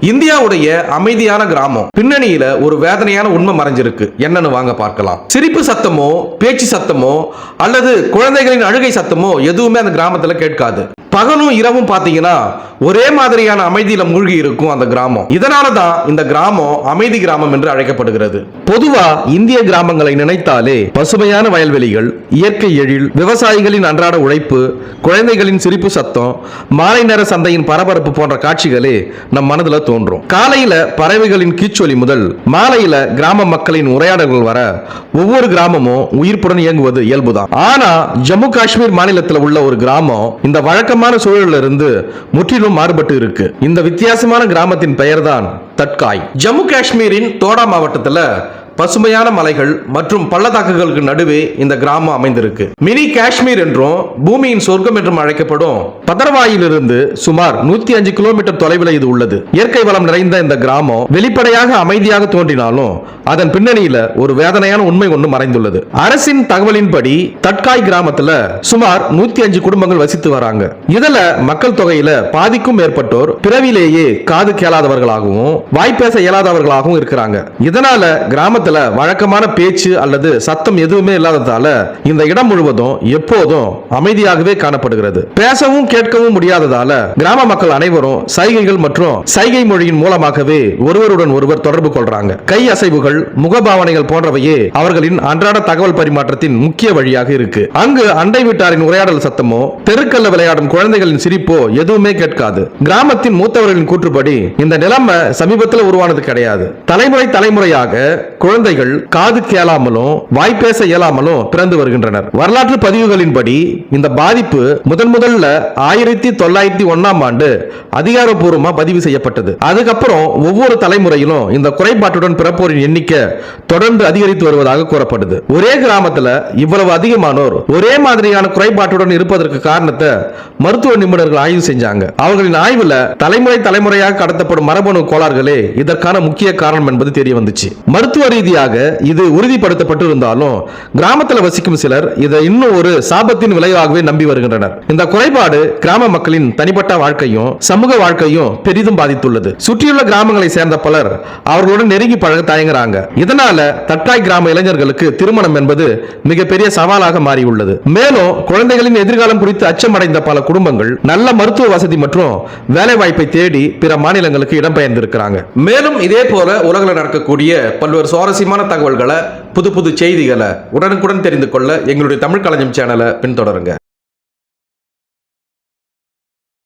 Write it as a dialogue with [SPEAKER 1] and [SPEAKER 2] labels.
[SPEAKER 1] இந்தியாவுடைய அமைதியான கிராமம் பின்னணியில ஒரு வேதனையான உண்மை மறைஞ்சிருக்கு. என்னன்னு வாங்க பார்க்கலாம். சிரிப்பு சத்தமோ, பேச்சு சத்தமோ அல்லது குழந்தைகளின் அழுகை சத்தமோ எதுவுமே அந்த கிராமத்துல கேட்காது. பகலும் இரவும் பாத்தீங்கன்னா ஒரே மாதிரியான அமைதியில மூழ்கி இருக்கும் அந்த கிராமம். இதனாலதான் இந்த கிராமம் அமைதி கிராமம் என்று அழைக்கப்படுகிறது. பொதுவா இந்திய கிராமங்களை நினைத்தாலே பசுமையான வயல்வெளிகள், இயற்கை எழில், விவசாயிகளின் அன்றாட உழைப்பு, குழந்தைகளின் சிரிப்பு சத்தம், மாலை நேர சந்தையின் பரபரப்பு போன்ற காட்சிகளே நம் மனதில் தோன்றும். காலையில பறவைகளின் கீச்சொலி முதல் மாலையில கிராம மக்களின் உரையாடல்கள் வர ஒவ்வொரு கிராமமும் உயிர்ப்புடன் இயங்குவது இயல்புதான். ஆனா ஜம்மு காஷ்மீர் மாநிலத்தில் உள்ள ஒரு கிராமம் இந்த வழக்கமான சூழலில் இருந்து முற்றிலும் மாறுபட்டு இருக்கு. இந்த வித்தியாசமான கிராமத்தின் பெயர்தான் தட்காய். ஜம்மு காஷ்மீரின் தோடா மாவட்டத்தில் பசுமையான மலைகள் மற்றும் பள்ளத்தாக்குகளுக்கு நடுவே இந்த கிராமம் அமைந்திருக்கு. மினி காஷ்மீர் என்றும் பூமியின் சொர்க்கம் என்றும் அழைக்கப்படும் பதர்வாயிலிருந்து சுமார் 105 கிலோமீட்டர் தொலைவில் இது உள்ளது. இயற்கை வளம் நிறைந்த இந்த கிராமம் வெளிப்படையாக அமைதியாக தோன்றினாலும் அதன் பின்னணியில ஒரு வேதனையான உண்மை ஒன்று மறைந்துள்ளது. அரசின் தகவலின்படி தட்காய் கிராமத்துல சுமார் 105 குடும்பங்கள் வசித்து வராங்க. இதுல மக்கள் தொகையில பாதிக்கும் மேற்பட்டோர் பிறவிலேயே காது கேளாதவர்களாகவும் வாய்ப்பேச இயலாதவர்களாகவும் இருக்கிறாங்க. இதனால கிராமத்தில் வழக்கமான பேச்சு அல்லது சத்தம் எதுவுமே இல்லாததால இந்த இடம் முழுவதும் எப்போதும் அமைதியாகவே காணப்படுகிறது. பேசவும் கேட்கவும் முடியாததால கிராம மக்கள் அனைவரும் சைகைகள் மற்றும் சைகை மொழியின் மூலமாகவே ஒருவருடன் ஒருவர் தொடர்பு கொள்றாங்க. கை அசைவுகள், முகபாவனைகள் போன்றவையே அவர்களின் அன்றாட தகவல் பரிமாற்றத்தின் முக்கிய வழியாக இருக்கு. அங்கு அண்டை வீட்டாரின் உரையாடல் சத்தமோ, தெருக்கல்ல விளையாடும் குழந்தைகளின் சிரிப்போ எதுவுமே கேட்காது. கிராமத்தின் மூத்தவர்களின் கூற்றுப்படி இந்த நிலைமை சமீபத்தில் உருவானது கிடையாது. தலைமுறையாக குழந்தைகள் காது கேளாமலும் வாய்ப்பேச இயலாமலும் பிறந்து வருகின்றனர். வரலாற்று பதிவுகளின்படி இந்த பாதிப்பு முதல்ல 1901ஆம் ஆண்டு அதிகாரப்பூர்வமாக பதிவு செய்யப்பட்டது. அதுக்கப்புறம் ஒவ்வொரு தலைமுறையிலும் இந்த குறைபாட்டுடன் பிறப்போரின் எண்ணிக்கை தொடர்ந்து அதிகரித்து வருவதாக கூறப்படுது. ஒரே கிராமத்தில் இவ்வளவு அதிகமானோர் ஒரே மாதிரியான குறைபாட்டுடன் இருப்பதற்கு காரணத்தை மருத்துவ நிபுணர்கள் ஆய்வு செஞ்சாங்க. அவர்களின் ஆய்வுல தலைமுறையாக கடத்தப்படும் மரபணு கோளாறுகளே இதற்கான முக்கிய காரணம் என்பது தெரிய வந்துச்சு. மருத்துவ ரீதியாக இது உறுதிப்படுத்தப்பட்டு இருந்தாலும் கிராமத்தில் வசிக்கும் சிலர் இதை இன்னும் ஒரு சாபத்தின் விளைவாகவே நம்பி வருகின்றனர். இந்த குறைபாடு கிராம மக்களின் தனிப்பட்ட வாழ்க்கையும் சமூக வாழ்க்கையும் பெரிதும் பாதித்துள்ளது. சுற்றியுள்ள கிராமங்களை சேர்ந்த பலர் அவர்களுடன் நெருங்கி பழக தயங்குறாங்க. இதனால தட்காய் கிராம இளைஞர்களுக்கு திருமணம் என்பது மிகப்பெரிய சவாலாக மாறியுள்ளது. மேலும் குழந்தைகளின் எதிர்காலம் குறித்து அச்சமடைந்த பல குடும்பங்கள் நல்ல மருத்துவ வசதி மற்றும் வேலை வாய்ப்பை தேடி பிற மாநிலங்களுக்கு இடம்பெயர்ந்திருக்கிறாங்க. மேலும் இதே போல உலகில் நடக்கக்கூடிய பல்வேறு சுவாரஸ்யமான தகவல்களை, புது செய்திகளை உடனுக்குடன் தெரிந்து கொள்ள எங்களுடைய தமிழ் களஞ்சியம் சேனலை பின்தொடருங்க.